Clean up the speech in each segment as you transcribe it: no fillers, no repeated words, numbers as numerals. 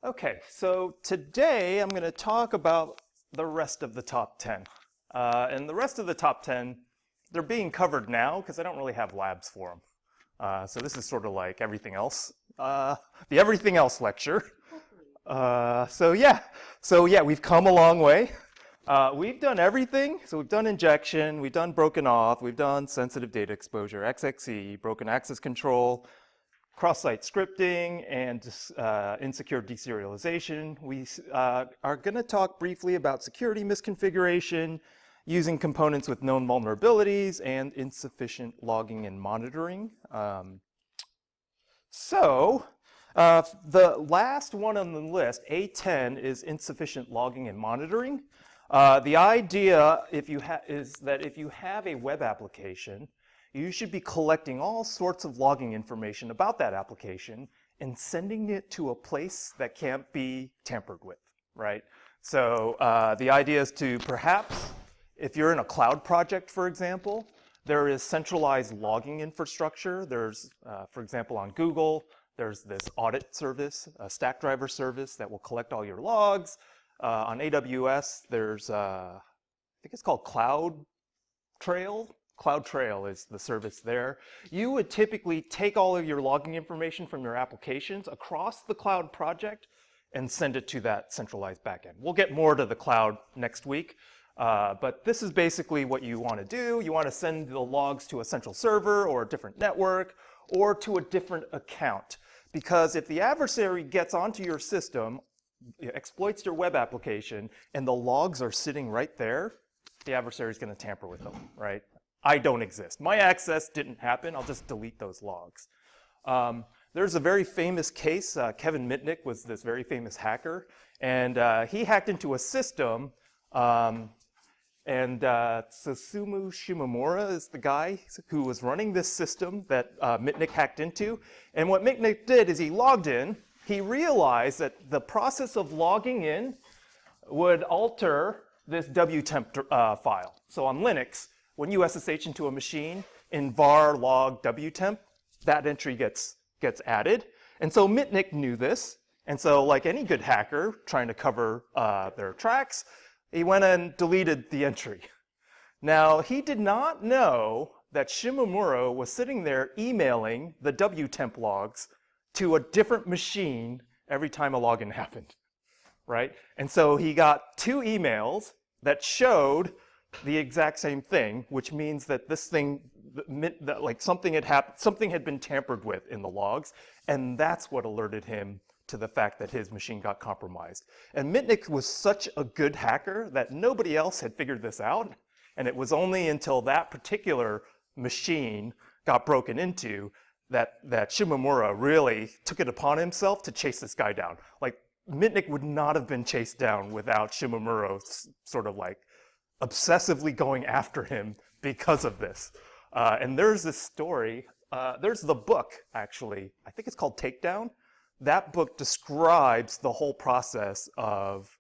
Okay, so today I'm going to talk about the rest of the top 10. And the rest of the top 10, they're being covered now because I don't really have labs for them. So this is sort of like everything else, the everything else lecture. So yeah, we've come a long way. We've done everything. So we've done injection, we've done broken auth, we've done sensitive data exposure, XXE, broken access control, cross-site scripting, and insecure deserialization. We are going to talk briefly about security misconfiguration, using components with known vulnerabilities, and insufficient logging and monitoring. The last one on the list, A10, is insufficient logging and monitoring. The idea is that if you have a web application, you should be collecting all sorts of logging information about that application and sending it to a place that can't be tampered with, right? So the idea is to perhaps, if you're in a cloud project, for example, there is centralized logging infrastructure. There's, for example, on Google, there's this audit service, a Stackdriver service that will collect all your logs. On AWS, there's, I think it's called CloudTrail. CloudTrail is the service there. You would typically take all of your logging information from your applications across the cloud project and send it to that centralized backend. We'll get more to the cloud next week, but this is basically what you want to do. You want to send the logs to a central server or a different network or to a different account. Because if the adversary gets onto your system, exploits your web application, and the logs are sitting right there, the adversary is going to tamper with them, right? I don't exist. My access didn't happen. I'll just delete those logs. There's a very famous case. Kevin Mitnick was this very famous hacker, and he hacked into a system, and Susumu Shimomura is the guy who was running this system that Mitnick hacked into. And what Mitnick did is he logged in. He realized that the process of logging in would alter this wtemp file. So on Linux, when you SSH into a machine in var log wtemp, that entry gets added. And so Mitnick knew this. And so like any good hacker trying to cover their tracks, he went and deleted the entry. Now, he did not know that Shimomura was sitting there emailing the wtemp logs to a different machine every time a login happened, right? And so he got two emails that showed the exact same thing, which means that this thing, that like something had happened, something had been tampered with in the logs, and that's what alerted him to the fact that his machine got compromised. And Mitnick was such a good hacker that nobody else had figured this out, and it was only until that particular machine got broken into that Shimomura really took it upon himself to chase this guy down. Like, Mitnick would not have been chased down without Shimomura sort of like obsessively going after him because of this. And there's this story, there's the book, actually. I think it's called Takedown. That book describes the whole process of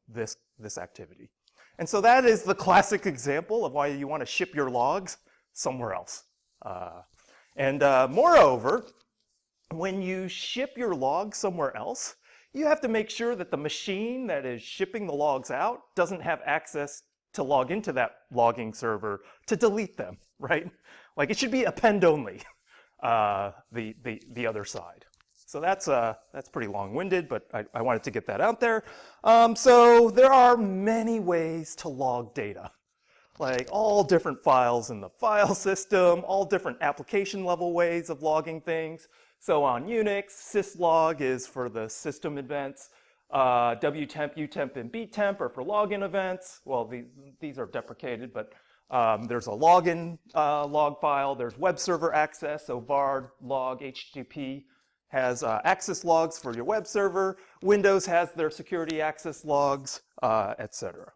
this activity. And so that is the classic example of why you want to ship your logs somewhere else. Moreover, when you ship your logs somewhere else, you have to make sure that the machine that is shipping the logs out doesn't have access to log into that logging server to delete them, right? Like it should be append only, the other side. So that's pretty long-winded, but I wanted to get that out there. So there are many ways to log data, like all different files in the file system, all different application level ways of logging things. So on Unix, syslog is for the system events. wtemp, utemp, and btemp are for login events. Well, these are deprecated, but there's a login log file. There's web server access, so var log HTTP has access logs for your web server. Windows has their security access logs, etc.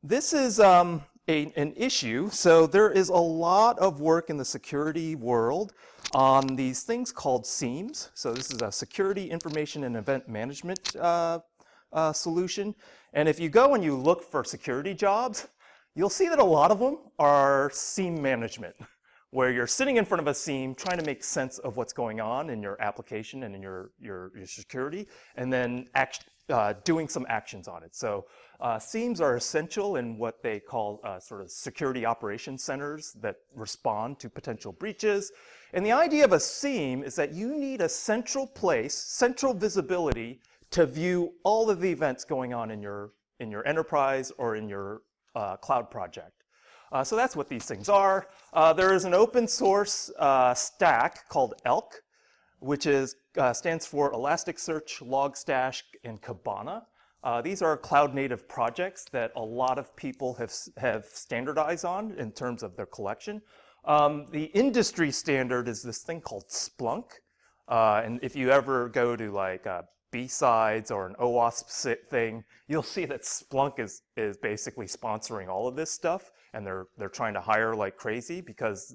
This is an issue. So there is a lot of work in the security world on these things called SIEMs. So this is a security information and event management solution. And if you go and you look for security jobs, you'll see that a lot of them are SIEM management, where you're sitting in front of a seam trying to make sense of what's going on in your application and in your security, and then doing some actions on it. So seams are essential in what they call sort of security operations centers that respond to potential breaches. And the idea of a seam is that you need a central place, central visibility to view all of the events going on in your enterprise or in your cloud project. So that's what these things are. There is an open source stack called ELK, which stands for Elasticsearch, Logstash, and Kibana. These are cloud native projects that a lot of people have standardized on in terms of their collection. The industry standard is this thing called Splunk. And if you ever go to like B-Sides or an OWASP thing, you'll see that Splunk is basically sponsoring all of this stuff, and they're trying to hire like crazy because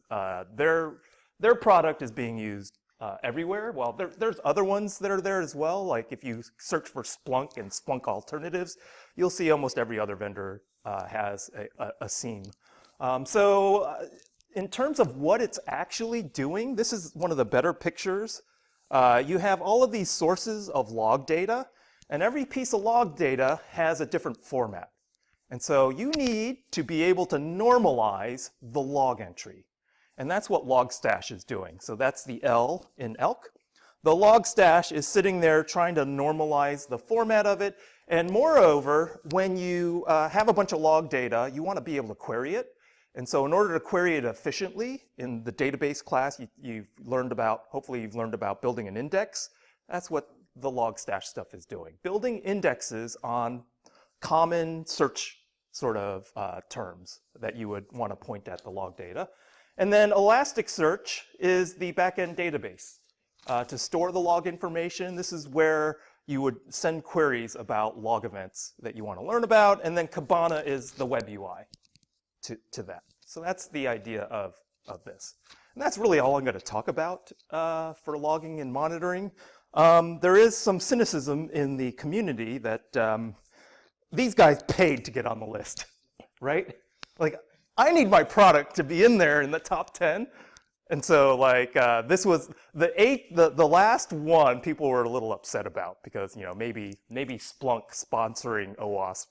their product is being used everywhere. Well, there's other ones that are there as well. Like if you search for Splunk and Splunk alternatives, you'll see almost every other vendor has a seam. In terms of what it's actually doing, this is one of the better pictures. You have all of these sources of log data, and every piece of log data has a different format. And so you need to be able to normalize the log entry. And that's what Logstash is doing. So that's the L in ELK. The Logstash is sitting there trying to normalize the format of it. And moreover, when you have a bunch of log data, you want to be able to query it. And so in order to query it efficiently, in the database class, hopefully you've learned about building an index. That's what the Logstash stuff is doing. Building indexes on common search sort of terms that you would want to point at the log data. And then Elasticsearch is the backend database to store the log information. This is where you would send queries about log events that you want to learn about. And then Kibana is the web UI to that. So that's the idea of this. And that's really all I'm going to talk about for logging and monitoring. There is some cynicism in the community that these guys paid to get on the list, right? Like, I need my product to be in there in the top 10. And so like this was the last one people were a little upset about because, you know, maybe Splunk sponsoring OWASP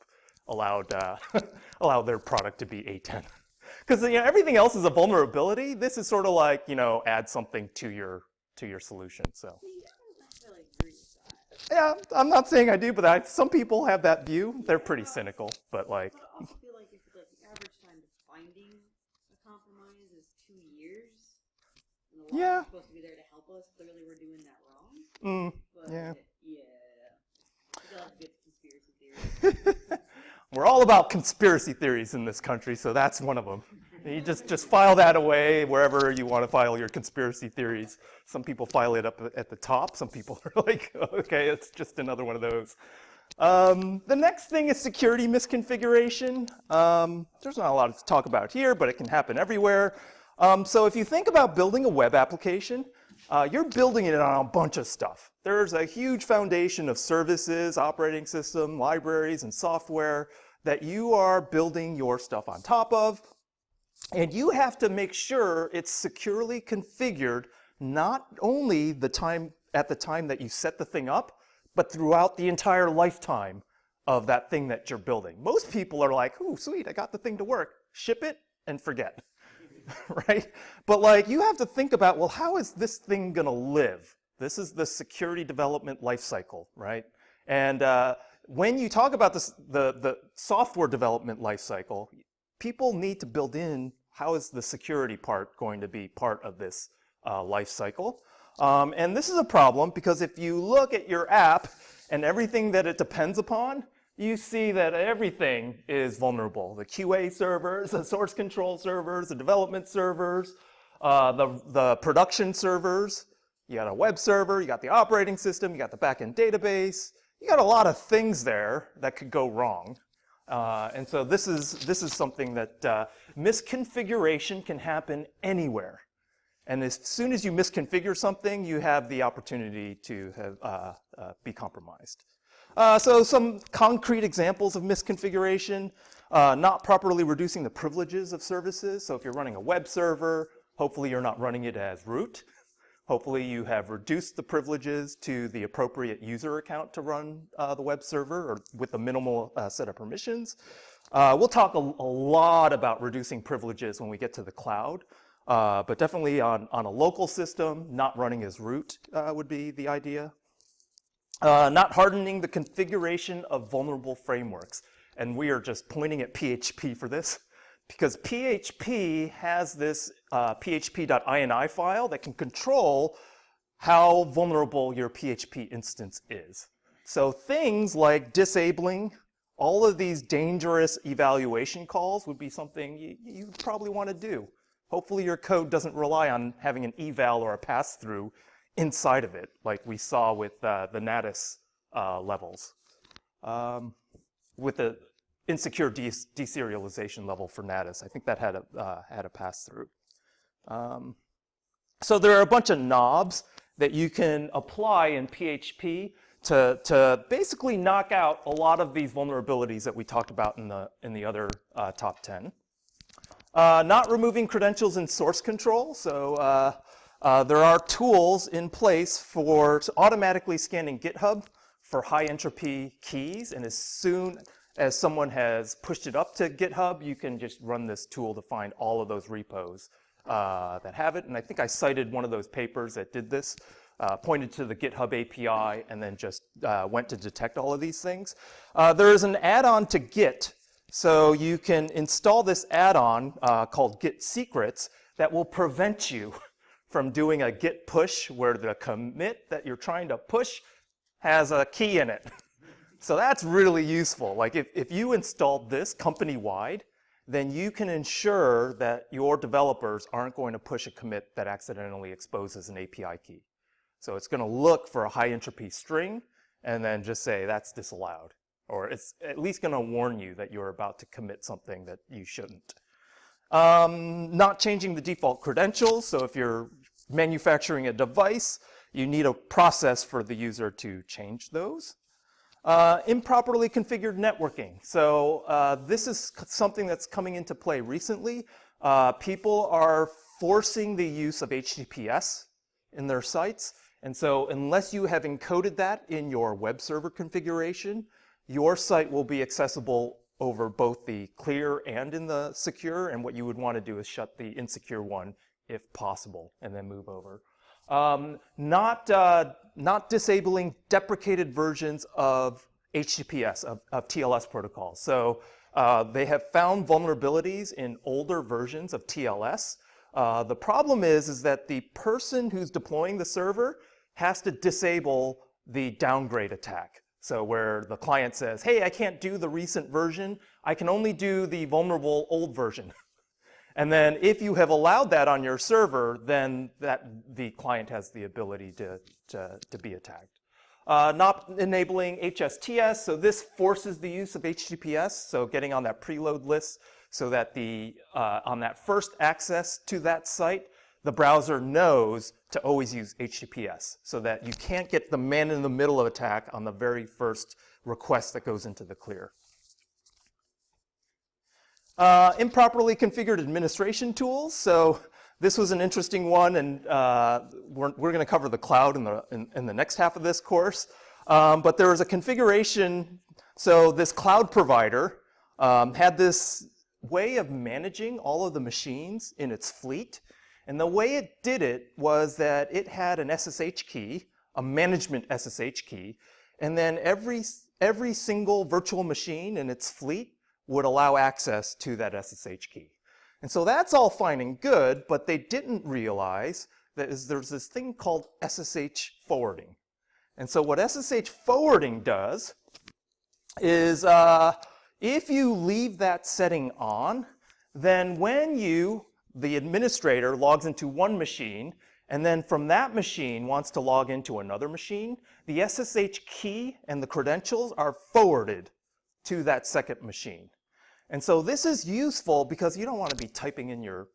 allowed their product to be A10. Because, you know, everything else is a vulnerability. This is sort of like, you know, add something to your solution. So yeah, I'm not saying I do, but some people have that view. They're pretty cynical, but like. But I also feel like if the average time to finding a compromise is 2 years, and the law is supposed to be there to help us, clearly we're doing that wrong. But yeah. I like good conspiracy theories. We're all about conspiracy theories in this country, so that's one of them. You just file that away wherever you want to file your conspiracy theories. Some people file it up at the top. Some people are like, okay, it's just another one of those. The next thing is security misconfiguration. There's not a lot to talk about here, but it can happen everywhere. So if you think about building a web application, you're building it on a bunch of stuff. There's a huge foundation of services, operating system, libraries, and software that you are building your stuff on top of. And you have to make sure it's securely configured, not only at the time that you set the thing up, but throughout the entire lifetime of that thing that you're building. Most people are like, ooh, sweet, I got the thing to work. Ship it and forget, right? But like, you have to think about, well, how is this thing gonna live? This is the security development lifecycle, right? And when you talk about this, the software development lifecycle, people need to build in how is the security part going to be part of this life cycle. And this is a problem because if you look at your app and everything that it depends upon, you see that everything is vulnerable. The QA servers, the source control servers, the development servers, the production servers. You got a web server, you got the operating system, you got the backend database. You got a lot of things there that could go wrong. And so this is something that misconfiguration can happen anywhere. And as soon as you misconfigure something, you have the opportunity to be compromised. So some concrete examples of misconfiguration, not properly reducing the privileges of services. So if you're running a web server, Hopefully you're not running it as root. Hopefully you have reduced the privileges to the appropriate user account to run the web server or with a minimal set of permissions. We'll talk a lot about reducing privileges when we get to the cloud, but definitely on a local system, not running as root would be the idea. Not hardening the configuration of vulnerable frameworks. And we are just pointing at PHP for this, because PHP has this php.ini file that can control how vulnerable your PHP instance is. So things like disabling all of these dangerous evaluation calls would be something you probably want to do. Hopefully your code doesn't rely on having an eval or a pass-through inside of it, like we saw with the Natus levels. With the insecure deserialization level for Natus, I think that had a pass-through. So there are a bunch of knobs that you can apply in PHP to basically knock out a lot of these vulnerabilities that we talked about in the other top 10. Not removing credentials in source control. So there are tools in place for automatically scanning GitHub for high entropy keys, and as soon as someone has pushed it up to GitHub, you can just run this tool to find all of those repos that have it. And I think I cited one of those papers that did this, pointed to the GitHub API, and then just went to detect all of these things. There is an add-on to Git, so you can install this add-on called Git Secrets that will prevent you from doing a Git push where the commit that you're trying to push has a key in it. So that's really useful. Like if you installed this company-wide, then you can ensure that your developers aren't going to push a commit that accidentally exposes an API key. So it's going to look for a high entropy string and then just say that's disallowed. Or it's at least going to warn you that you're about to commit something that you shouldn't. Not changing the default credentials. So if you're manufacturing a device, you need a process for the user to change those. Improperly configured networking. So this is something that's coming into play recently. People are forcing the use of HTTPS in their sites. And so unless you have encoded that in your web server configuration, your site will be accessible over both the clear and in the secure. And what you would want to do is shut the insecure one if possible and then move over. Not disabling deprecated versions of HTTPS, of TLS protocols. So they have found vulnerabilities in older versions of TLS. The problem is that the person who's deploying the server has to disable the downgrade attack. So where the client says, hey, I can't do the recent version, I can only do the vulnerable old version. And then if you have allowed that on your server, then the client has the ability to be attacked. Not enabling HSTS, so this forces the use of HTTPS, so getting on that preload list so that on that first access to that site, the browser knows to always use HTTPS so that you can't get the man-in-the-middle attack on the very first request that goes into the clear. Improperly configured administration tools. So this was an interesting one, and we're going to cover the cloud in the next half of this course. But there was a configuration. So this cloud provider had this way of managing all of the machines in its fleet. And the way it did it was that it had an SSH key, a management SSH key, and then every single virtual machine in its fleet would allow access to that SSH key. And so that's all fine and good, but they didn't realize that there's this thing called SSH forwarding. And so what SSH forwarding does is if you leave that setting on, then when the administrator logs into one machine, and then from that machine wants to log into another machine, the SSH key and the credentials are forwarded to that second machine. And so this is useful because you don't want to be typing in your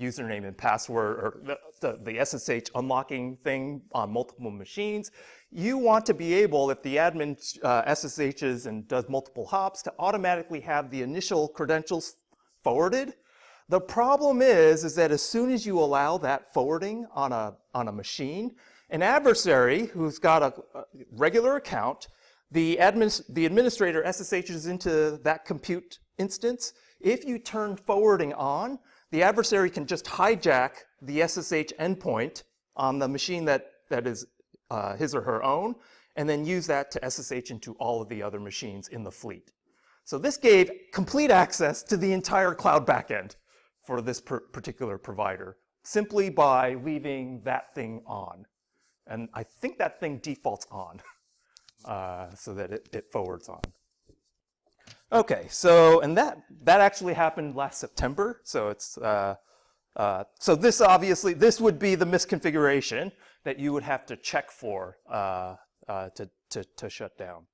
username and password or the SSH unlocking thing on multiple machines. You want to be able, if the admin SSHs and does multiple hops, to automatically have the initial credentials forwarded. The problem is that as soon as you allow that forwarding on a machine, an adversary who's got a regular account, the administrator SSHs into that compute instance. If you turn forwarding on, the adversary can just hijack the SSH endpoint on the machine that is his or her own, and then use that to SSH into all of the other machines in the fleet. So this gave complete access to the entire cloud backend for this particular provider, simply by leaving that thing on. And I think that thing defaults on, so that it forwards on. Okay, so, and that actually happened last September, so it's, so this obviously, this would be the misconfiguration that you would have to check for to shut down.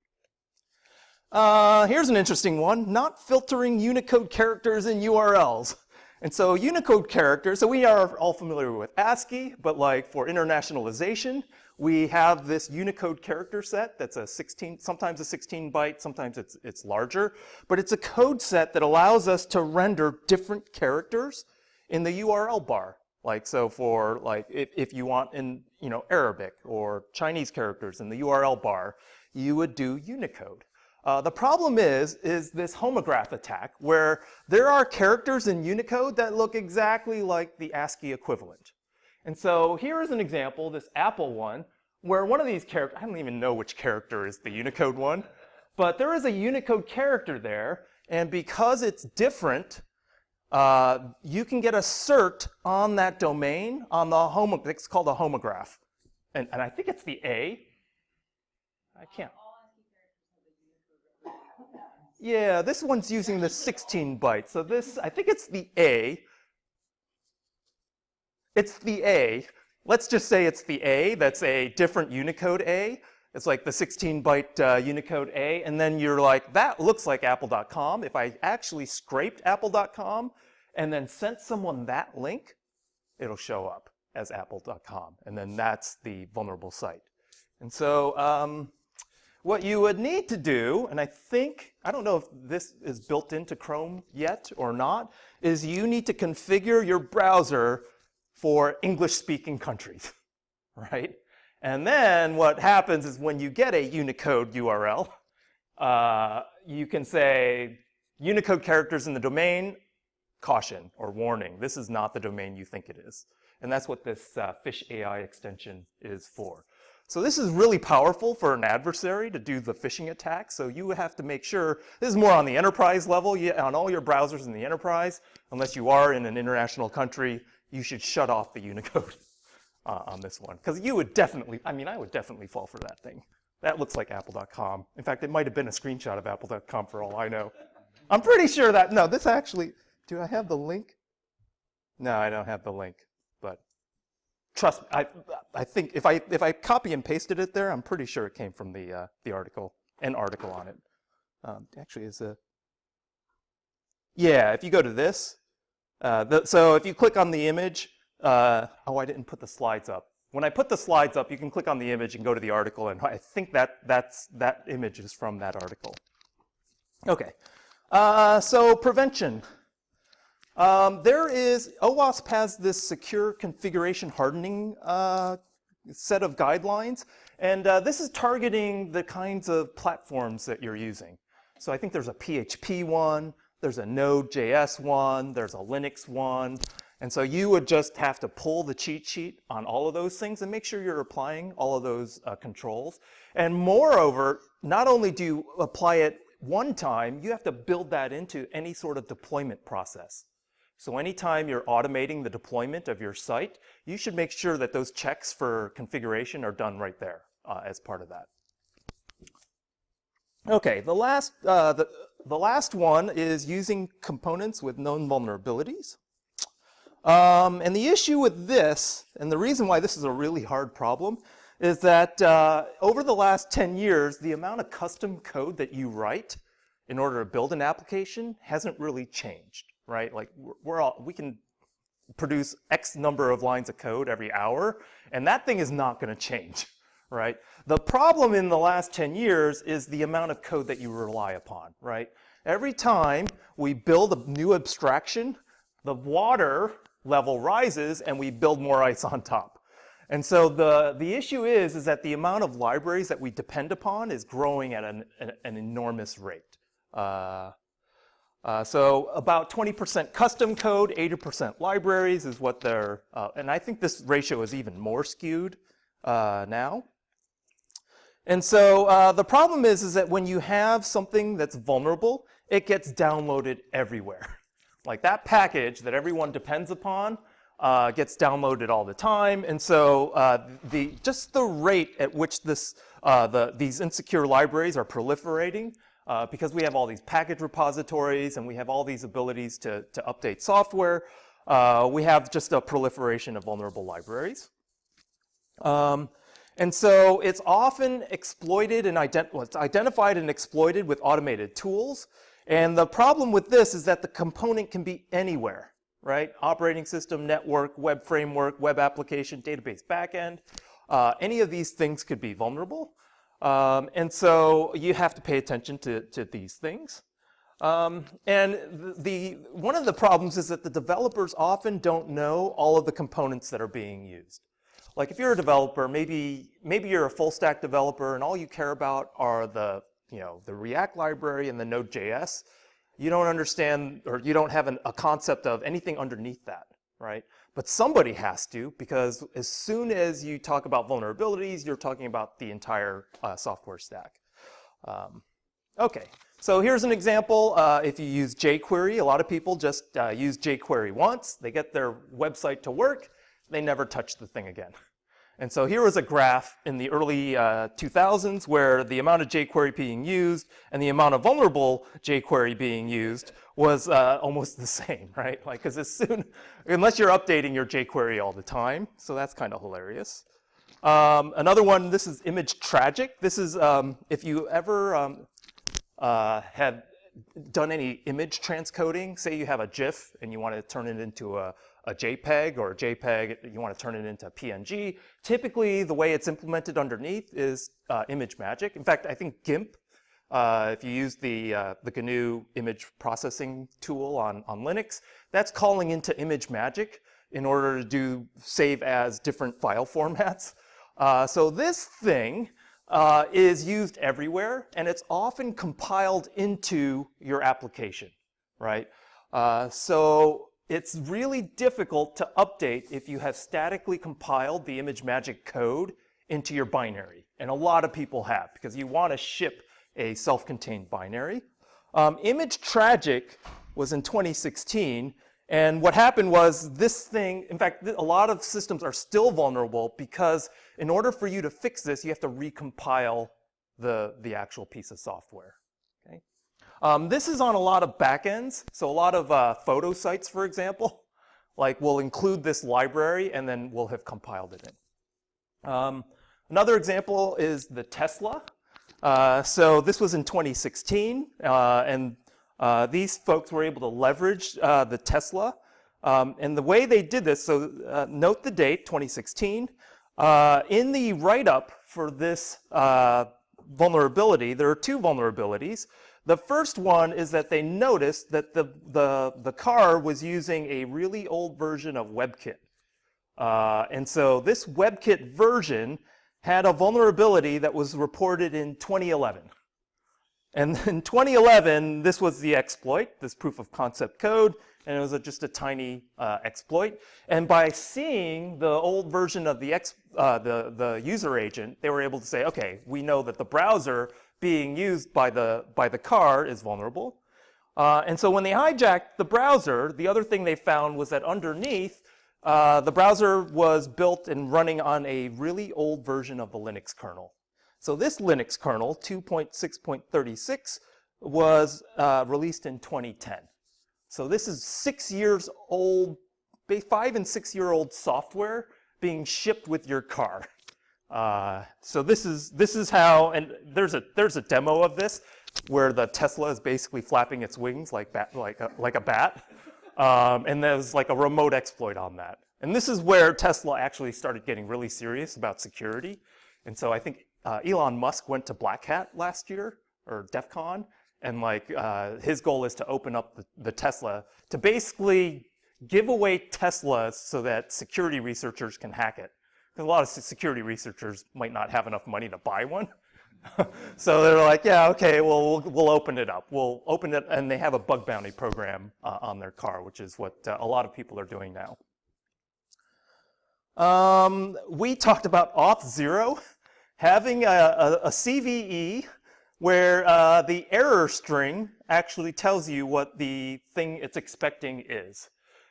Here's an interesting one, not filtering Unicode characters in URLs. And so Unicode characters, so we are all familiar with ASCII, but like for internationalization, we have this Unicode character set that's a 16, sometimes a 16 byte, sometimes it's larger, but it's a code set that allows us to render different characters in the URL bar. Like, so for like, if you want in, you know, Arabic or Chinese characters in the URL bar, you would do Unicode. The problem is this homograph attack, where there are characters in Unicode that look exactly like the ASCII equivalent. And so here is an example, this Apple one, where one of these characters, I don't even know which character is the Unicode one, but there is a Unicode character there, and because it's different, you can get a cert on that domain on the it's called a homograph. And I think it's the A. I can't. Yeah, this one's using the 16 bytes. So this, I think it's the A. It's the A. Let's just say it's the A. That's a different Unicode A. It's like the 16-byte Unicode A. And then you're like, that looks like apple.com. If I actually scraped apple.com and then sent someone that link, it'll show up as apple.com. And then that's the vulnerable site. And so what you would need to do, and I don't know if this is built into Chrome yet or not, is you need to configure your browser for English-speaking countries, right? And then what happens is when you get a Unicode URL, you can say Unicode characters in the domain, caution or warning. This is not the domain you think it is. And that's what this Fish AI extension is for. So this is really powerful for an adversary to do the phishing attack. So you have to make sure, this is more on the enterprise level, on all your browsers in the enterprise, unless you are in an international country, you should shut off the Unicode on this one. Because you would definitely, I would definitely fall for that thing. That looks like apple.com. In fact, it might have been a screenshot of apple.com for all I know. I'm pretty sure that, no, this actually, do I have the link? No, I don't have the link, but trust me, I think if I copy and pasted it there, I'm pretty sure it came from the article, an article on it. Actually, it's a, yeah, if you go to this, so if you click on the image, oh, I didn't put the slides up. When I put the slides up, you can click on the image and go to the article, and I think that image is from that article. Okay, so prevention. OWASP has this secure configuration hardening set of guidelines, and this is targeting the kinds of platforms that you're using. So I think there's a PHP one, there's a Node.js one, there's a Linux one, and so you would just have to pull the cheat sheet on all of those things and make sure you're applying all of those controls. And moreover, not only do you apply it one time, you have to build that into any sort of deployment process. So anytime you're automating the deployment of your site, you should make sure that those checks for configuration are done right there as part of that. Okay, the last one is using components with known vulnerabilities. And the issue with this, and the reason why this is a really hard problem, is that over the last 10 years, the amount of custom code that you write in order to build an application hasn't really changed, right? Like we can produce X number of lines of code every hour, and that thing is not going to change, right? The problem in the last 10 years is the amount of code that you rely upon, right? Every time we build a new abstraction, the water level rises and we build more ice on top. And so the issue is that the amount of libraries that we depend upon is growing at an enormous rate. So about 20% custom code, 80% libraries is what they're, and I think this ratio is even more skewed now. And so the problem is that when you have something that's vulnerable, it gets downloaded everywhere. Like that package that everyone depends upon gets downloaded all the time. And so just the rate at which these insecure libraries are proliferating, because we have all these package repositories and we have all these abilities to update software, we have just a proliferation of vulnerable libraries. And so it's often exploited and it's identified and exploited with automated tools. And the problem with this is that the component can be anywhere, right? Operating system, network, web framework, web application, database backend. Any of these things could be vulnerable. And so you have to pay attention to these things. And one of the problems is that the developers often don't know all of the components that are being used. Like if you're a developer, maybe you're a full stack developer and all you care about are the React library and the Node.js. You don't understand, or you don't have a concept of anything underneath that, right? But somebody has to, because as soon as you talk about vulnerabilities, you're talking about the entire software stack. Okay, so here's an example. If you use jQuery, a lot of people just use jQuery once. They get their website to work. They never touch the thing again. And so here was a graph in the early 2000s where the amount of jQuery being used and the amount of vulnerable jQuery being used was almost the same, right? Like, because unless you're updating your jQuery all the time, so that's kind of hilarious. Another one, this is image tragic. This is if you ever have done any image transcoding, say you have a GIF and you want to turn it into a JPEG, or a JPEG, you want to turn it into a PNG. Typically, the way it's implemented underneath is image magic. In fact, I think GIMP, if you use the GNU image processing tool on Linux, that's calling into image magic in order to do save as different file formats. So this thing is used everywhere, and it's often compiled into your application, right? So it's really difficult to update if you have statically compiled the ImageMagick code into your binary. And a lot of people have, because you want to ship a self-contained binary. Image Tragic was in 2016, and what happened was this thing, in fact, a lot of systems are still vulnerable because in order for you to fix this, you have to recompile the actual piece of software. Okay? This is on a lot of backends, so a lot of photo sites, for example, like will include this library and then we'll have compiled it in. Another example is the Tesla. So this was in 2016, and these folks were able to leverage the Tesla. And the way they did this, so note the date, 2016. In the write-up for this vulnerability, there are two vulnerabilities. The first one is that they noticed that the car was using a really old version of WebKit. And so this WebKit version had a vulnerability that was reported in 2011. And in 2011, this was the exploit, this proof of concept code, and it was just a tiny exploit. And by seeing the old version of the user agent, they were able to say, okay, we know that the browser being used by the car is vulnerable. And so when they hijacked the browser, the other thing they found was that underneath, the browser was built and running on a really old version of the Linux kernel. So this Linux kernel, 2.6.36, was released in 2010. So this is 6 years old, 5 and 6 year old software being shipped with your car. So this is how, and there's a demo of this where the Tesla is basically flapping its wings like a bat, and there's like a remote exploit on that. And this is where Tesla actually started getting really serious about security. And so I think Elon Musk went to Black Hat last year, or DEF CON, and his goal is to open up the Tesla to basically give away Teslas so that security researchers can hack it. Because a lot of security researchers might not have enough money to buy one. So they're like, yeah, okay, well, we'll open it up. We'll open it, and they have a bug bounty program on their car, which is what a lot of people are doing now. We talked about Auth0 having a CVE where the error string actually tells you what the thing it's expecting is.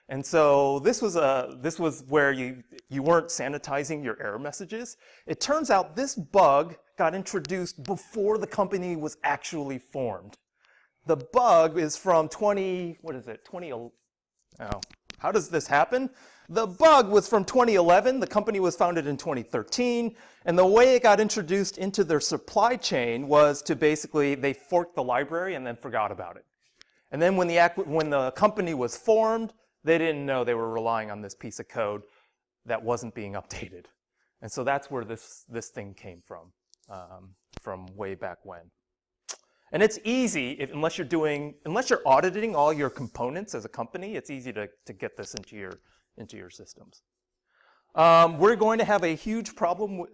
And so this was where you weren't sanitizing your error messages. It turns out this bug got introduced before the company was actually formed. The bug is from 20, what is it, 20, oh, how does this happen? The bug was from 2011, the company was founded in 2013, and the way it got introduced into their supply chain was to basically, they forked the library and then forgot about it. And then when the company was formed, they didn't know they were relying on this piece of code that wasn't being updated. And so that's where this thing came from way back when. And it's easy, unless you're auditing all your components as a company, it's easy to get this into your systems. We're going to have a huge problem with,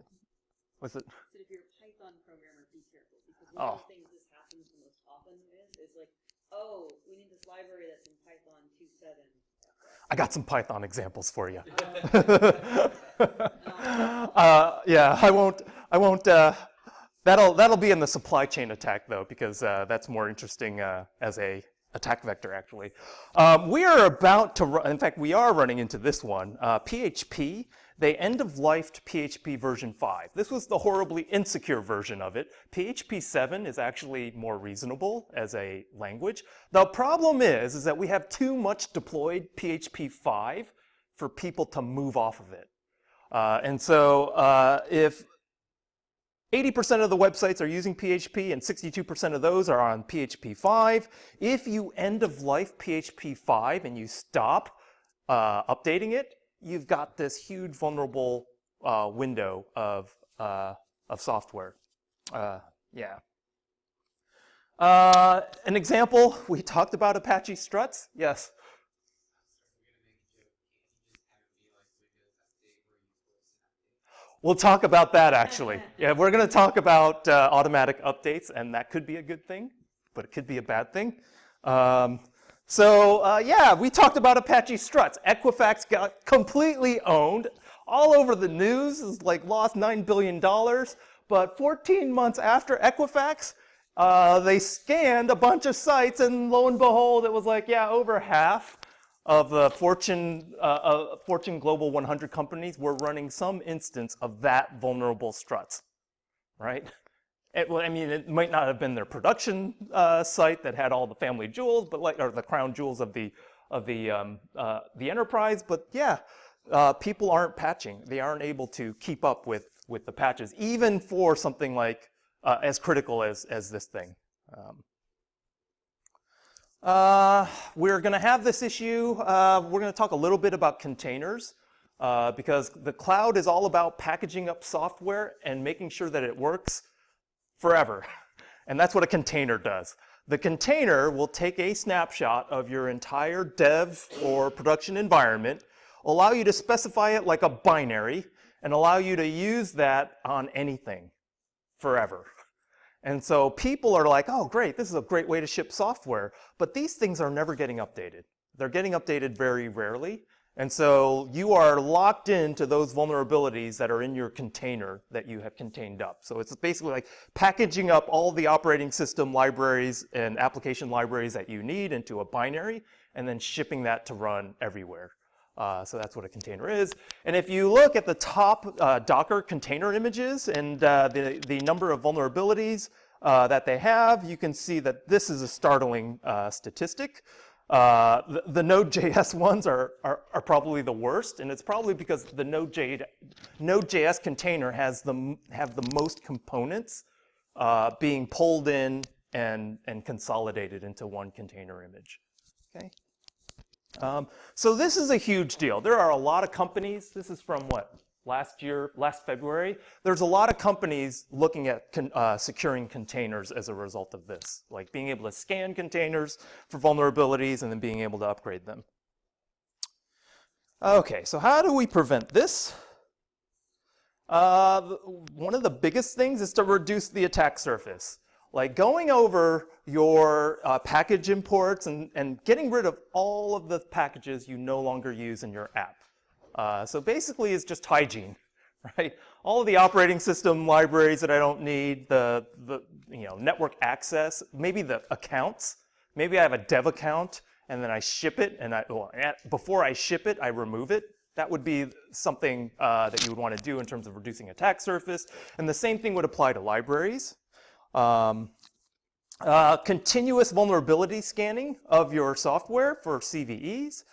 what's it? So if you're a Python programmer, be careful, because one of the things this happens the most often is like, oh, we need this library that's in Python 2.7. I got some Python examples for you. Yeah, I won't. That'll be in the supply chain attack though, because that's more interesting as a attack vector actually. We are about to run. In fact, we are running into this one. PHP. They end-of-lifed PHP version 5. This was the horribly insecure version of it. PHP 7 is actually more reasonable as a language. The problem is that we have too much deployed PHP 5 for people to move off of it. And so if 80% of the websites are using PHP and 62% of those are on PHP 5, if you end-of-life PHP 5 and you stop updating it, you've got this huge vulnerable window of software. Yeah. An example, we talked about Apache struts. Yes? We'll talk about that actually. Yeah, we're going to talk about automatic updates, and that could be a good thing, but it could be a bad thing. Yeah, we talked about Apache struts. Equifax got completely owned. All over the news, is like lost $9 billion. But 14 months after Equifax, they scanned a bunch of sites, and lo and behold, it was like, yeah, over half of the Fortune Global 100 companies were running some instance of that vulnerable struts, right? It might not have been their production site that had all the family jewels, but or the crown jewels of the enterprise. But yeah, people aren't patching; they aren't able to keep up with the patches, even for something like as critical as this thing. We're going to have this issue. We're going to talk a little bit about containers. Because the cloud is all about packaging up software and making sure that it works forever. And that's what a container does. The container will take a snapshot of your entire dev or production environment, allow you to specify it like a binary, and allow you to use that on anything forever. And so people are like, oh, great, this is a great way to ship software. But these things are never getting updated. They're getting updated very rarely. And so you are locked into those vulnerabilities that are in your container that you have contained up. So it's basically like packaging up all the operating system libraries and application libraries that you need into a binary and then shipping that to run everywhere. So that's what a container is. And if you look at the top Docker container images and the number of vulnerabilities that they have, you can see that this is a startling statistic. The Node.js ones are probably the worst, and it's probably because the Node.js container have the most components being pulled in and consolidated into one container image. Okay. So this is a huge deal. There are a lot of companies. This is from what? Last February. There's a lot of companies looking at securing containers as a result of this, like being able to scan containers for vulnerabilities and then being able to upgrade them. Okay, so how do we prevent this? One of the biggest things is to reduce the attack surface. Like going over your package imports and getting rid of all of the packages you no longer use in your app. So basically it's just hygiene, right? All of the operating system libraries that I don't need, the network access, maybe the accounts. Maybe I have a dev account and then I ship it, and before I ship it, I remove it. That would be something that you would want to do in terms of reducing attack surface. And the same thing would apply to libraries. Continuous vulnerability scanning of your software for CVEs.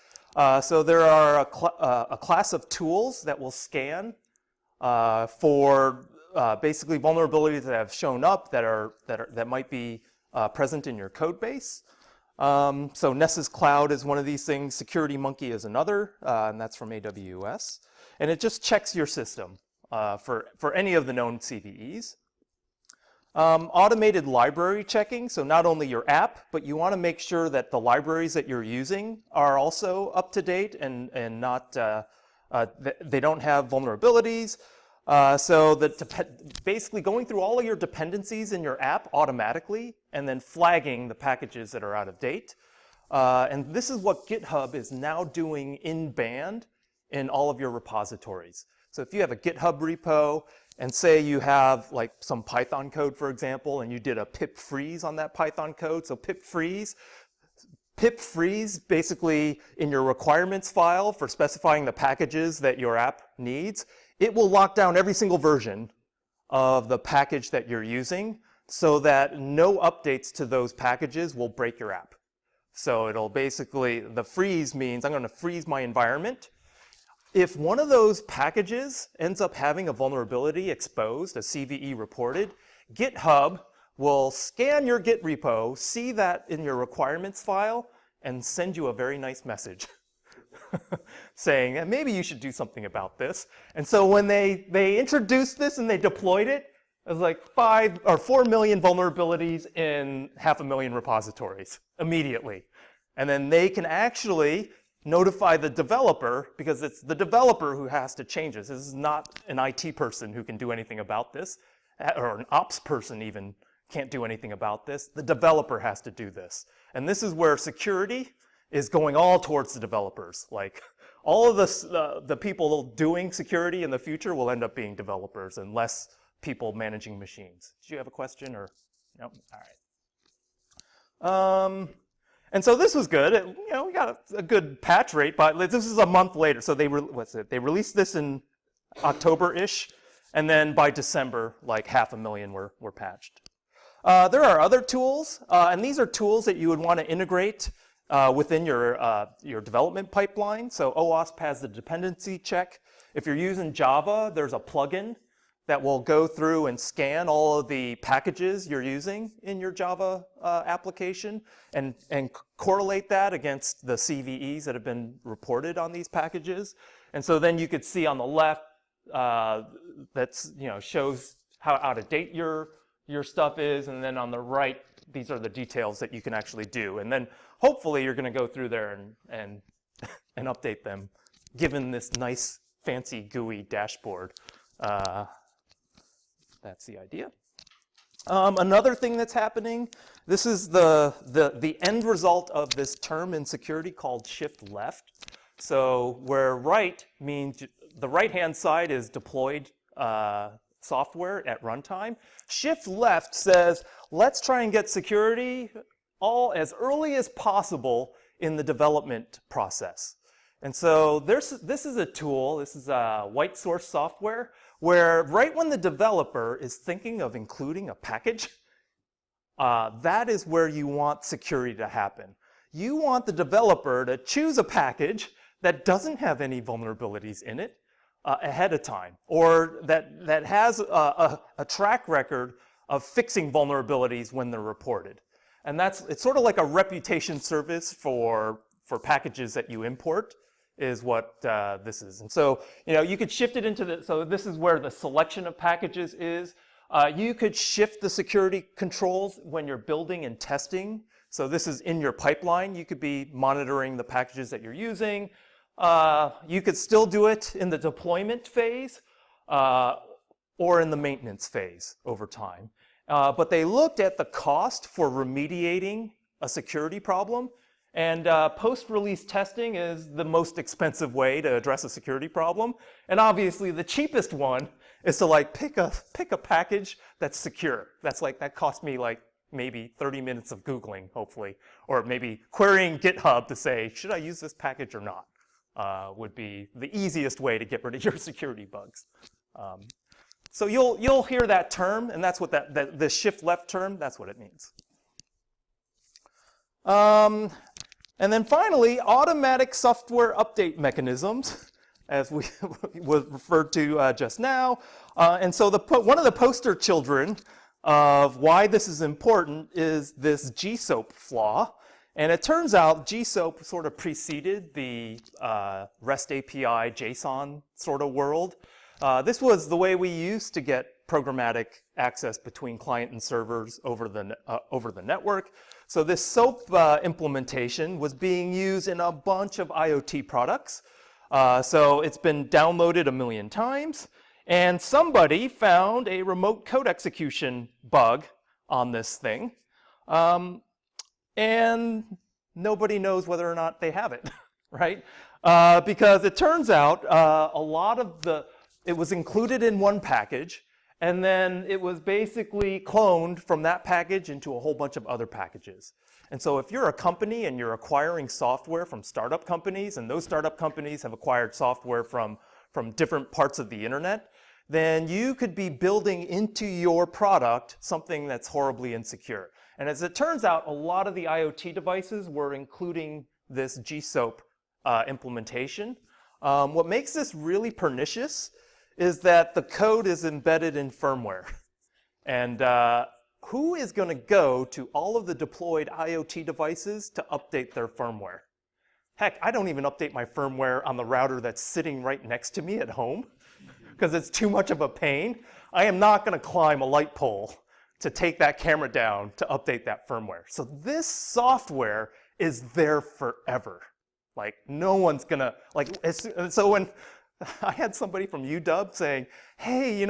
So there are a class of tools that will scan for basically vulnerabilities that have shown up that might be present in your code base. So Nessus Cloud is one of these things. Security Monkey is another, and that's from AWS. And it just checks your system for any of the known CVEs. Automated library checking, so not only your app, but you want to make sure that the libraries that you're using are also up to date and not they don't have vulnerabilities. So that basically going through all of your dependencies in your app automatically and then flagging the packages that are out of date. And this is what GitHub is now doing in band in all of your repositories. So if you have a GitHub repo and say you have like some Python code, for example, and you did a pip freeze on that Python code. So pip freeze basically in your requirements file for specifying the packages that your app needs, it will lock down every single version of the package that you're using so that no updates to those packages will break your app. So it'll basically, the freeze means I'm going to freeze my environment. If one of those packages ends up having a vulnerability exposed, a CVE reported, GitHub will scan your Git repo, see that in your requirements file, and send you a very nice message saying, maybe you should do something about this. And so when they introduced this and they deployed it, it was like 5 or 4 million vulnerabilities in 500,000 repositories immediately. And then they can actually notify the developer, because it's the developer who has to change this. This is not an IT person who can do anything about this, or an ops person even can't do anything about this. The developer has to do this. And this is where security is going all towards the developers. Like all of the people doing security in the future will end up being developers and less people managing machines. Did you have a question or no? All right. And so this was good. We got a good patch rate, but this is a month later. So they released this in October-ish, and then by December, like 500,000 were patched. There are other tools, and these are tools that you would want to integrate within your development pipeline. So OWASP has the dependency check. If you're using Java, there's a plugin that will go through and scan all of the packages you're using in your Java application and correlate that against the CVEs that have been reported on these packages. And so then you could see on the left that's shows how out of date your stuff is, and then on the right these are the details that you can actually do. And then hopefully you're going to go through there and update them, given this nice fancy GUI dashboard. That's the idea. Another thing that's happening, this is the end result of this term in security called shift left. So where right means the right-hand side is deployed software at runtime. Shift left says, let's try and get security all as early as possible in the development process. And so this is a tool, this is a white source software, where right when the developer is thinking of including a package, that is where you want security to happen. You want the developer to choose a package that doesn't have any vulnerabilities in it ahead of time, or that has a track record of fixing vulnerabilities when they're reported. And it's sort of like a reputation service for packages that you import, is what this is. And so, you could shift it into so this is where the selection of packages is. You could shift the security controls when you're building and testing. So this is in your pipeline. You could be monitoring the packages that you're using. You could still do it in the deployment phase or in the maintenance phase over time. But they looked at the cost for remediating a security problem, and post-release testing is the most expensive way to address a security problem. And obviously the cheapest one is to like pick a package that's secure. That cost me like maybe 30 minutes of Googling, hopefully, or maybe querying GitHub to say, should I use this package or not? Would be the easiest way to get rid of your security bugs. So you'll hear that term, and that's what the shift left term, that's what it means. And then finally, automatic software update mechanisms, as we was referred to just now. And so one of the poster children of why this is important is this GSOAP flaw. And it turns out GSOAP sort of preceded the REST API JSON sort of world. This was the way we used to get programmatic access between client and servers over the network. So this SOAP implementation was being used in a bunch of IoT products. So it's been downloaded a million times. And somebody found a remote code execution bug on this thing. And nobody knows whether or not they have it, right? Because it turns out a lot of it was included in one package, and then it was basically cloned from that package into a whole bunch of other packages. And so if you're a company and you're acquiring software from startup companies, and those startup companies have acquired software from different parts of the internet, then you could be building into your product something that's horribly insecure. And as it turns out, a lot of the IoT devices were including this GSOAP implementation. What makes this really pernicious is that the code is embedded in firmware. And who is going to go to all of the deployed IoT devices to update their firmware? Heck, I don't even update my firmware on the router that's sitting right next to me at home because it's too much of a pain. I am not going to climb a light pole to take that camera down to update that firmware. So this software is there forever. Like no one's gonna, so when I had somebody from UW saying, hey,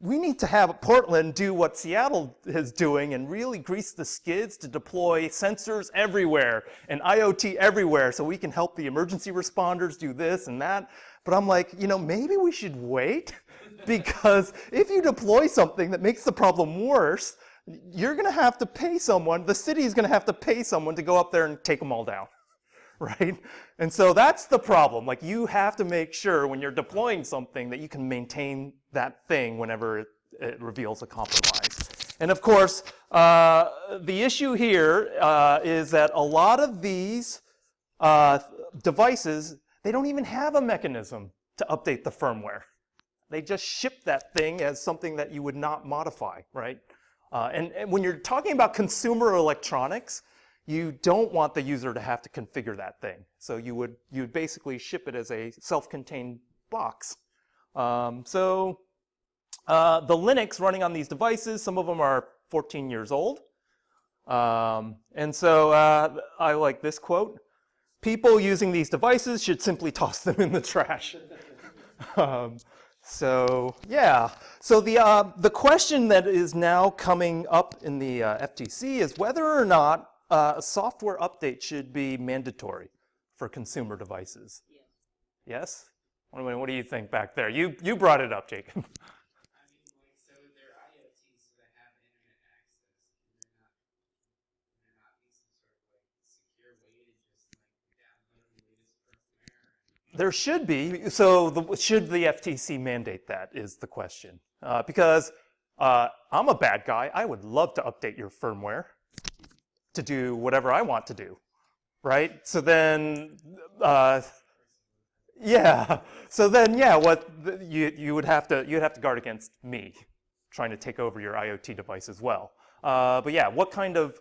we need to have Portland do what Seattle is doing and really grease the skids to deploy sensors everywhere and IoT everywhere so we can help the emergency responders do this and that. But I'm like, maybe we should wait, because if you deploy something that makes the problem worse, you're going to have to pay someone, the city is going to have to pay someone to go up there and take them all down, right? And so that's the problem. Like you have to make sure when you're deploying something that you can maintain that thing whenever it reveals a compromise. And of course, the issue here is that a lot of these devices, they don't even have a mechanism to update the firmware. They just ship that thing as something that you would not modify, right? And when you're talking about consumer electronics, you don't want the user to have to configure that thing. So you'd basically ship it as a self-contained box. The Linux running on these devices, some of them are 14 years old. And so I like this quote: people using these devices should simply toss them in the trash. So yeah, so the question that is now coming up in the FTC is whether or not a software update should be mandatory for consumer devices. Yes? What do you think back there? You brought it up, Jacob. So they're IoT, so they have internet access, and they're not be some sort of secure way to just download the latest firmware. There should be. So should the FTC mandate that is the question. Because I'm a bad guy. I would love to update your firmware to do whatever I want to do, right? So then, yeah. So then, yeah. You'd have to guard against me trying to take over your IoT device as well. But yeah, what kind of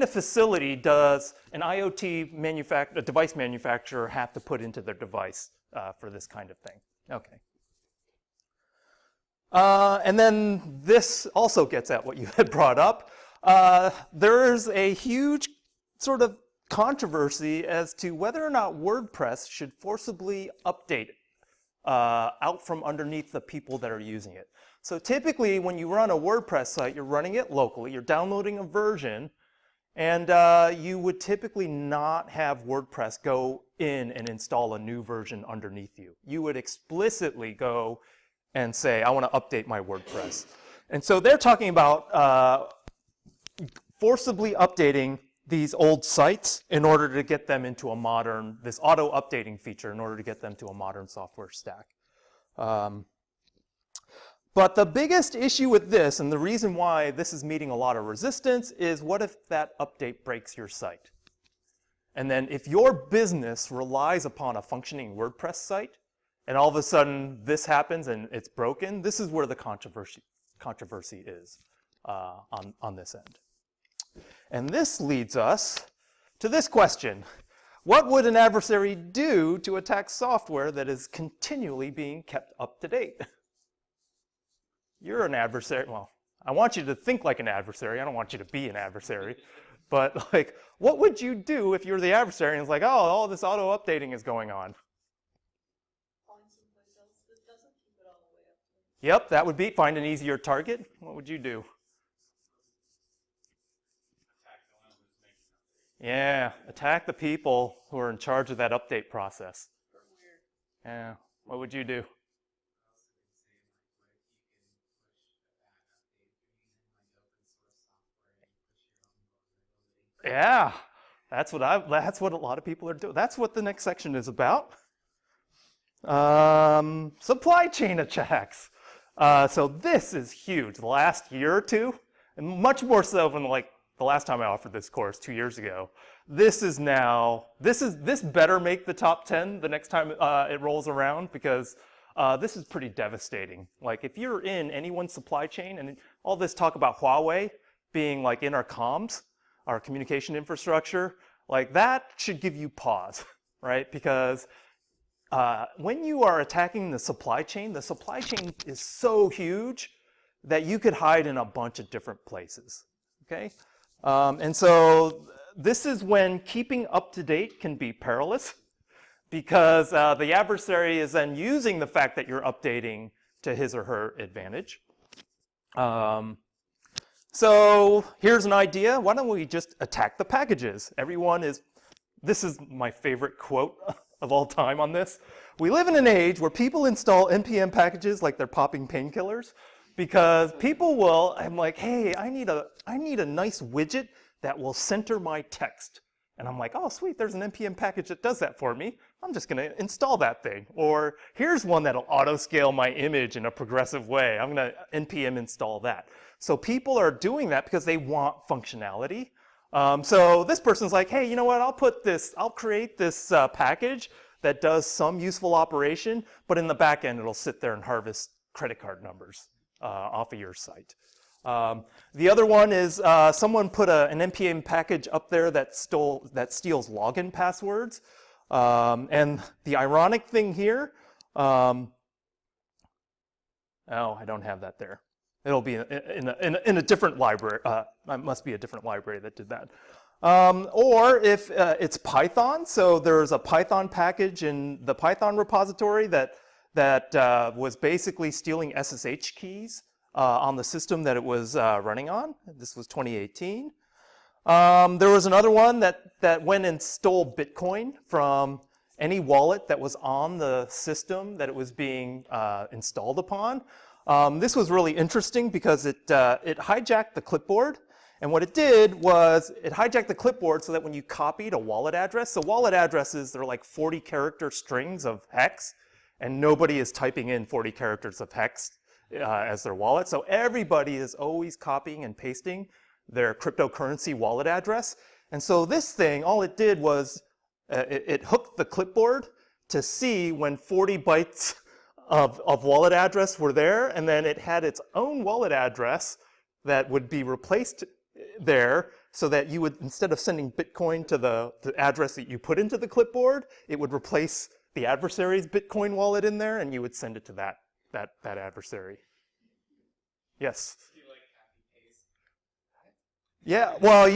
facility does an IoT device manufacturer have to put into their device for this kind of thing? Okay. And then this also gets at what you had brought up. There's a huge sort of controversy as to whether or not WordPress should forcibly update out from underneath the people that are using it. So typically when you run a WordPress site, you're running it locally, you're downloading a version, and you would typically not have WordPress go in and install a new version underneath you. You would explicitly go and say, I want to update my WordPress. And so they're talking about forcibly updating these old sites in order to get them into a modern, this auto updating feature in order to get them to a modern software stack. But the biggest issue with this, and the reason why this is meeting a lot of resistance, is what if that update breaks your site? And then if your business relies upon a functioning WordPress site, and all of a sudden this happens and it's broken, this is where the controversy is on this end. And this leads us to this question. What would an adversary do to attack software that is continually being kept up to date? You're an adversary. Well, I want you to think like an adversary. I don't want you to be an adversary. But like, what would you do if you're the adversary and it's like, oh, all this auto updating is going on? Find someplace else that doesn't keep it all the way up. Yep, that would be find an easier target. What would you do? Yeah, attack the people who are in charge of that update process. Yeah, what would you do? Yeah, that's what a lot of people are doing. That's what the next section is about. Supply chain attacks. So this is huge. The last year or two, and much more so than like the last time I offered this course 2 years ago. This better make the top 10 the next time it rolls around, because this is pretty devastating. Like if you're in anyone's supply chain, and all this talk about Huawei being like in our comms, our communication infrastructure, like that should give you pause, right? Because when you are attacking the supply chain is so huge that you could hide in a bunch of different places, okay? And so this is when keeping up to date can be perilous, because the adversary is then using the fact that you're updating to his or her advantage. So here's an idea. Why don't we just attack the packages? This is my favorite quote of all time on this. We live in an age where people install NPM packages like they're popping painkillers, because people will, I'm like, hey, I need a nice widget that will center my text. And I'm like, oh, sweet, there's an NPM package that does that for me. I'm just going to install that thing. Or here's one that'll auto-scale my image in a progressive way. I'm going to NPM install that. So people are doing that because they want functionality. So this person's like, hey, you know what? I'll create this package that does some useful operation, but in the back end, it'll sit there and harvest credit card numbers off of your site. The other one is someone put an NPM package up there that steals login passwords. And the ironic thing here, oh, I don't have that there. It'll be in a different library. It must be a different library that did that. Or if it's Python, so there's a Python package in the Python repository that was basically stealing SSH keys on the system that it was running on. This was 2018. There was another one that went and stole Bitcoin from any wallet that was on the system that it was being installed upon. This was really interesting because it hijacked the clipboard. And what it did was it hijacked the clipboard so that when you copied a wallet address, so wallet addresses, they're like 40 character strings of hex, and nobody is typing in 40 characters of hex as their wallet. So everybody is always copying and pasting their cryptocurrency wallet address. And so this thing, all it did was it hooked the clipboard to see when 40 bytes of wallet address were there, and then it had its own wallet address that would be replaced there, so that you would, instead of sending Bitcoin to the address that you put into the clipboard, it would replace the adversary's Bitcoin wallet in there, and you would send it to that adversary. Yes? Do you like copy paste? Yeah, well, the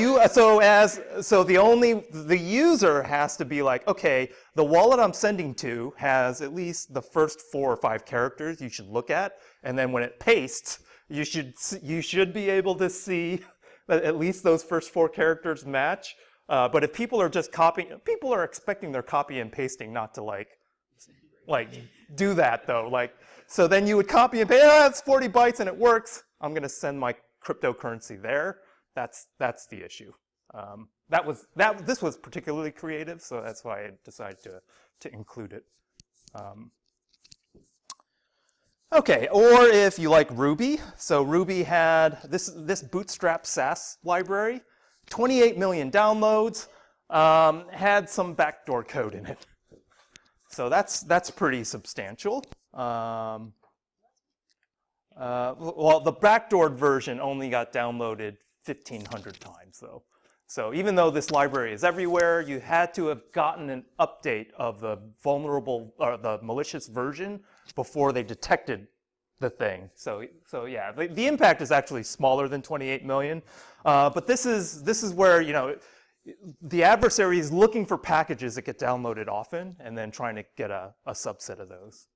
user has to be like, okay, the wallet I'm sending to has at least the first 4 or 5 characters you should look at, and then when it pastes, you should be able to see that at least those first 4 characters match. But if people are just copying, people are expecting their copy and pasting not to like do that though. Like, so then you would copy and paste. It's 40 bytes and it works. I'm going to send my cryptocurrency there. That's the issue. This was particularly creative, so that's why I decided to include it. Okay, or if you like Ruby, so Ruby had this Bootstrap SAS library, 28 million downloads, had some backdoor code in it. So that's pretty substantial. Well, the backdoored version only got downloaded 1,500 times, though. So even though this library is everywhere, you had to have gotten an update of the vulnerable or the malicious version before they detected the thing. So yeah, the impact is actually smaller than 28 million. But this is where, you know, the adversary is looking for packages that get downloaded often and then trying to get a subset of those.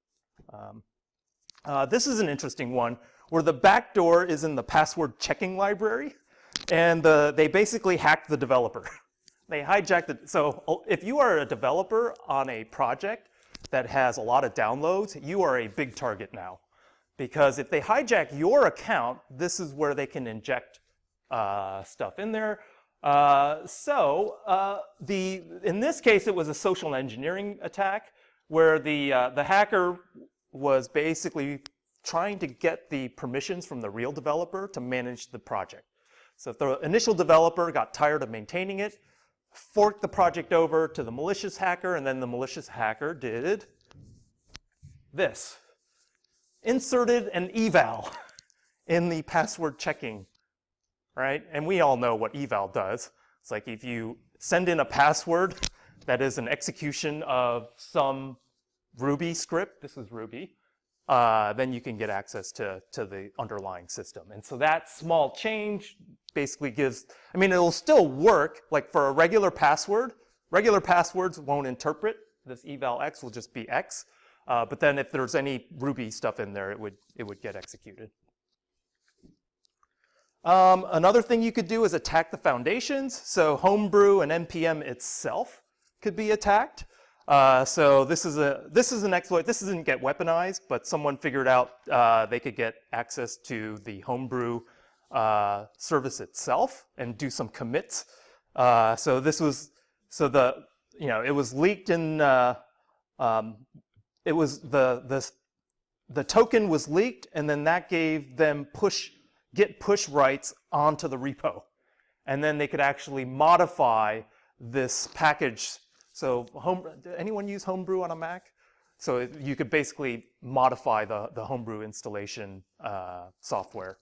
This is an interesting one where the backdoor is in the password checking library, and they basically hacked the developer. They hijacked it. So if you are a developer on a project that has a lot of downloads, you are a big target now. Because if they hijack your account, this is where they can inject stuff in there. In this case, it was a social engineering attack where the hacker was basically trying to get the permissions from the real developer to manage the project. So if the initial developer got tired of maintaining it, forked the project over to the malicious hacker, and then the malicious hacker did this. Inserted an eval in the password checking, right? And we all know what eval does. It's like if you send in a password that is an execution of some Ruby script, this is Ruby, then you can get access to the underlying system. And so that small change basically gives, I mean, it'll still work. Like for a regular password, regular passwords won't interpret. This eval x will just be x. But then if there's any Ruby stuff in there, it would get executed. Another thing you could do is attack the foundations. So Homebrew and NPM itself could be attacked. So this is an exploit. This doesn't get weaponized, but someone figured out they could get access to the Homebrew service itself and do some commits. So this was it was leaked in. It was the token was leaked, and then that gave them git push rights onto the repo, and then they could actually modify this package. So anyone use Homebrew on a Mac? So you could basically modify the Homebrew installation software.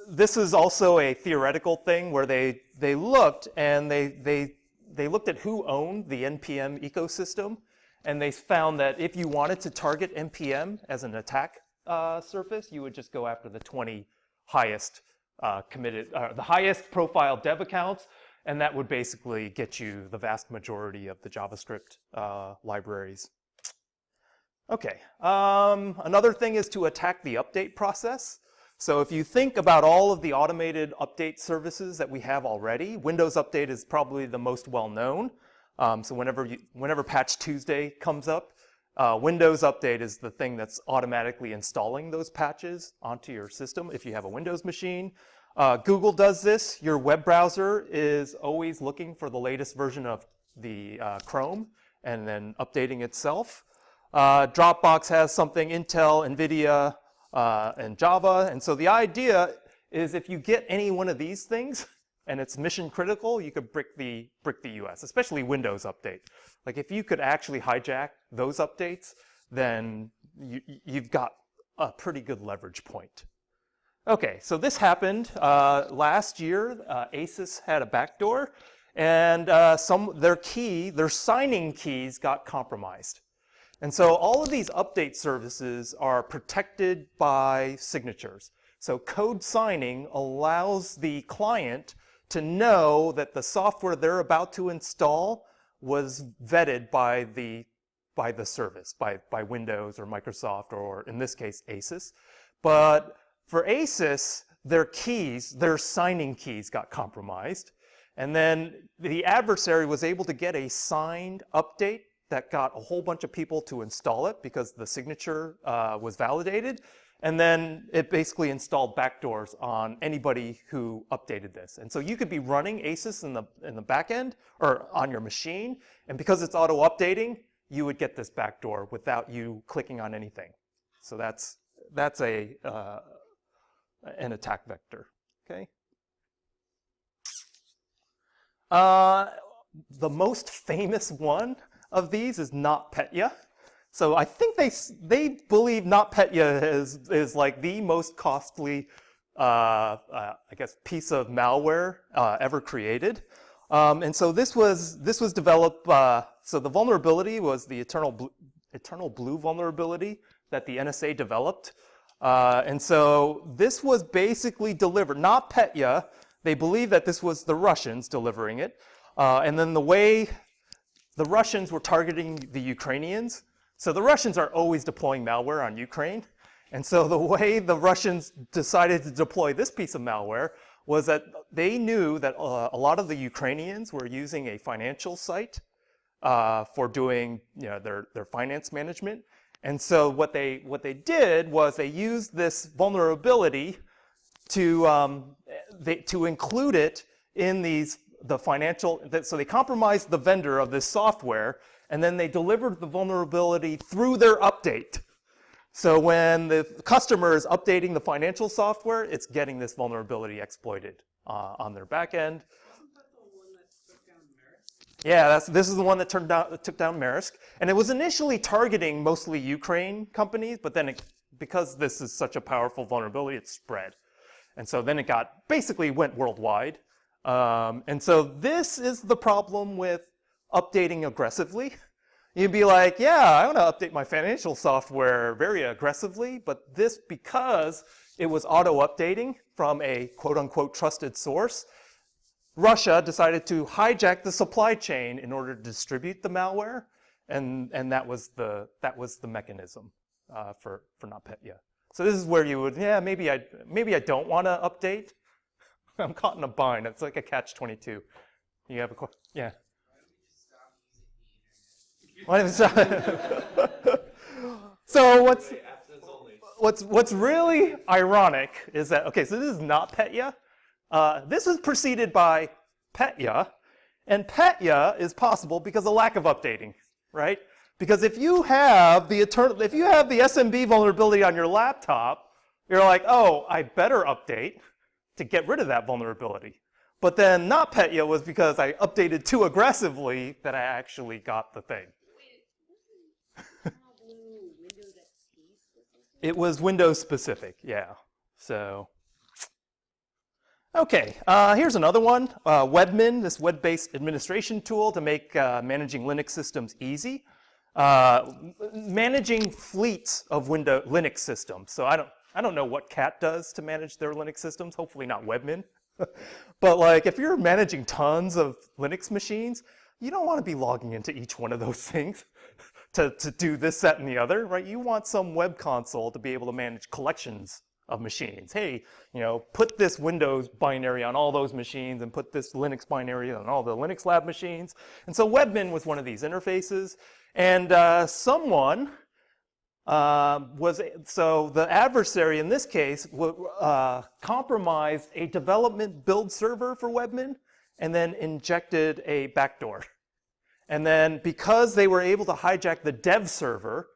This is also a theoretical thing where they looked and they looked at who owned the NPM ecosystem, and they found that if you wanted to target NPM as an attack surface, you would just go after the 20 highest the highest profile dev accounts, and that would basically get you the vast majority of the JavaScript libraries. Okay, another thing is to attack the update process. So if you think about all of the automated update services that we have already, Windows Update is probably the most well-known. So whenever Patch Tuesday comes up, Windows Update is the thing that's automatically installing those patches onto your system if you have a Windows machine. Google does this. Your web browser is always looking for the latest version of the Chrome and then updating itself. Dropbox has something, Intel, NVIDIA, and Java. And so the idea is if you get any one of these things and it's mission critical, you could brick the US, especially Windows Update. Like if you could actually hijack those updates, then you've got a pretty good leverage point. Okay, so this happened last year. ASUS had a backdoor, and their signing keys got compromised. And so all of these update services are protected by signatures. So code signing allows the client to know that the software they're about to install was vetted by the service, by Windows or Microsoft, or in this case, ASUS. But for ASUS, their keys, their signing keys got compromised. And then the adversary was able to get a signed update that got a whole bunch of people to install it because the signature was validated. And then it basically installed backdoors on anybody who updated this. And so you could be running ASUS in the back end or on your machine, and because it's auto-updating, you would get this backdoor without you clicking on anything. So that's an attack vector. Okay. The most famous one of these is NotPetya. So I think they believe NotPetya is like the most costly, I guess, piece of malware ever created. And so this was developed. So the vulnerability was the Eternal Blue vulnerability that the NSA developed. And so this was basically delivered. NotPetya, they believe that this was the Russians delivering it. And then the way the Russians were targeting the Ukrainians. So the Russians are always deploying malware on Ukraine. And so the way the Russians decided to deploy this piece of malware was that they knew that a lot of the Ukrainians were using a financial site for doing their finance management. And so what they did was they used this vulnerability to include it in the financial. So they compromised the vendor of this software, and then they delivered the vulnerability through their update. So when the customer is updating the financial software, it's getting this vulnerability exploited on their back end. Wasn't that the one that took down Maersk? Yeah, this is the one that took down Maersk. And it was initially targeting mostly Ukraine companies, but then because this is such a powerful vulnerability, it spread. And so then it basically went worldwide. And so this is the problem with updating aggressively. You'd be like, yeah, I want to update my financial software very aggressively, but this, because it was auto-updating from a quote-unquote trusted source, Russia decided to hijack the supply chain in order to distribute the malware, and that was the mechanism for NotPetya. So this is where you would, maybe I don't want to update. I'm caught in a bind. It's like a catch-22. You have a question? Yeah. Why don't we just stop using the internet? So what's really ironic is that, okay, so this is NotPetya. This is preceded by Petya, and Petya is possible because of lack of updating, right? Because if you have the SMB vulnerability on your laptop, you're like, oh, I better update to get rid of that vulnerability. But then NotPetya was because I updated too aggressively that I actually got the thing. It was Windows specific, yeah. So, okay, here's another one. Webmin, this web-based administration tool to make managing Linux systems easy. Managing fleets of Linux systems. So I don't know what Cat does to manage their Linux systems. Hopefully not Webmin. But like, if you're managing tons of Linux machines, you don't want to be logging into each one of those things to do this, that, and the other, right? You want some web console to be able to manage collections of machines. Hey, put this Windows binary on all those machines and put this Linux binary on all the Linux lab machines. And so Webmin was one of these interfaces. And someone so the adversary in this case compromised a development build server for Webmin and then injected a backdoor. And then because they were able to hijack the dev server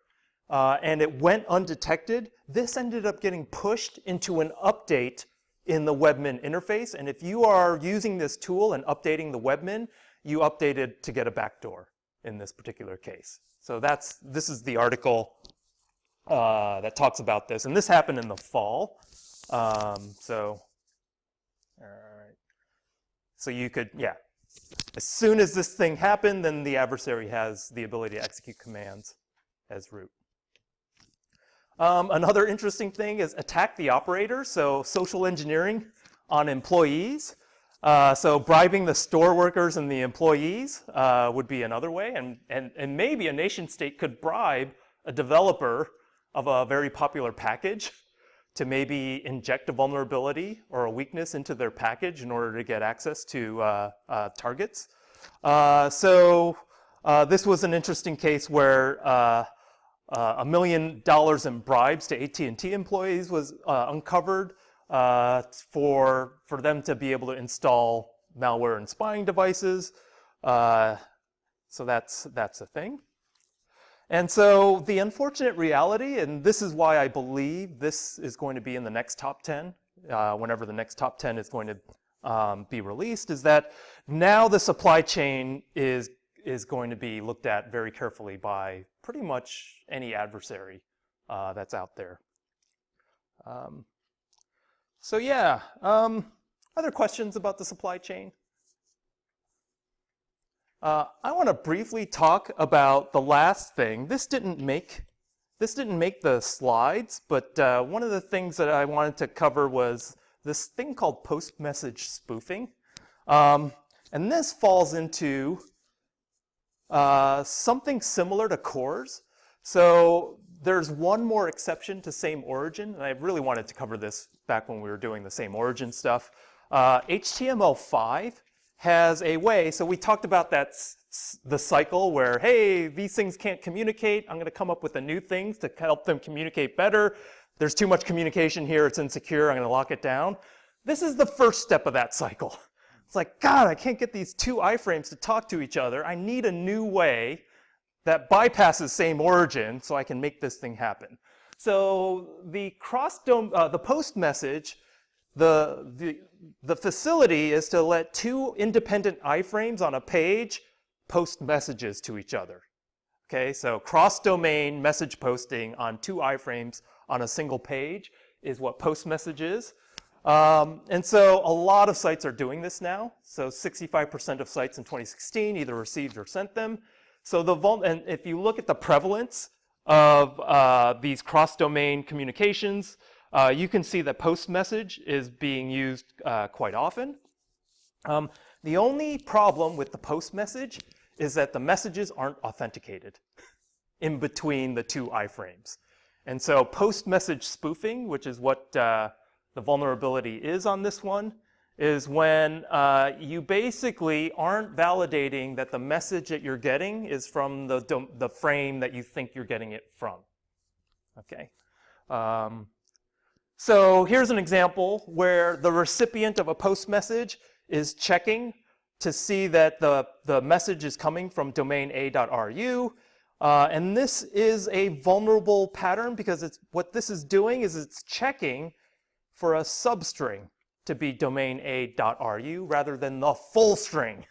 and it went undetected, this ended up getting pushed into an update in the Webmin interface. And if you are using this tool and updating the Webmin, you updated to get a backdoor in this particular case. So this is the article that talks about this. And this happened in the fall. All right. So you could, as soon as this thing happened, then the adversary has the ability to execute commands as root. Another interesting thing is attack the operator, so social engineering on employees. So bribing the store workers and the employees would be another way, and maybe a nation state could bribe a developer of a very popular package to maybe inject a vulnerability or a weakness into their package in order to get access to targets. So this was an interesting case where $1 million in bribes to AT&T employees was uncovered for them to be able to install malware and spying devices. So that's a thing. And so the unfortunate reality, and this is why I believe this is going to be in the next top 10, whenever the next top 10 is going to be released, is that now the supply chain is going to be looked at very carefully by pretty much any adversary that's out there. So yeah, other questions about the supply chain? I want to briefly talk about the last thing. This didn't make the slides, but one of the things that I wanted to cover was this thing called post-message spoofing. And this falls into something similar to CORS. So there's one more exception to same origin, and I really wanted to cover this back when we were doing the same origin stuff. HTML5 has a way, so we talked about that, the cycle where, hey, these things can't communicate, I'm going to come up with a new thing to help them communicate better. There's too much communication here, it's insecure, I'm going to lock it down. This is the first step of that cycle. It's like, God, I can't get these two iframes to talk to each other. I need a new way that bypasses same origin so I can make this thing happen. So the post message, the facility is to let two independent iframes on a page post messages to each other. Okay, so cross-domain message posting on two iframes on a single page is what post message is. And so a lot of sites are doing this now. So 65% of sites in 2016 either received or sent them. So and if you look at the prevalence of these cross-domain communications, you can see that post message is being used quite often. The only problem with the post message is that the messages aren't authenticated in between the two iframes. And so post message spoofing, which is what the vulnerability is on this one, is when you basically aren't validating that the message that you're getting is from the frame that you think you're getting it from. Okay. So here's an example where the recipient of a post message is checking to see that the message is coming from domain a.ru. And this is a vulnerable pattern because what this is doing is it's checking for a substring to be domain a.ru rather than the full string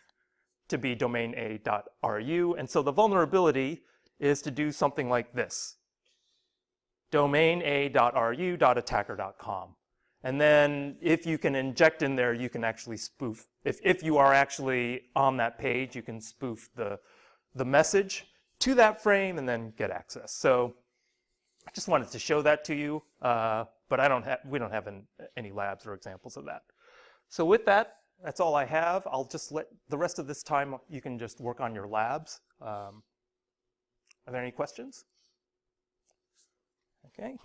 to be domain a.ru. And so the vulnerability is to do something like this. Domain a.ru.attacker.com. And then if you can inject in there, you can actually spoof. If you are actually on that page, you can spoof the message to that frame and then get access. So I just wanted to show that to you, but we don't have any labs or examples of that. So with that, that's all I have. I'll just let the rest of this time, you can just work on your labs. Are there any questions? Okay.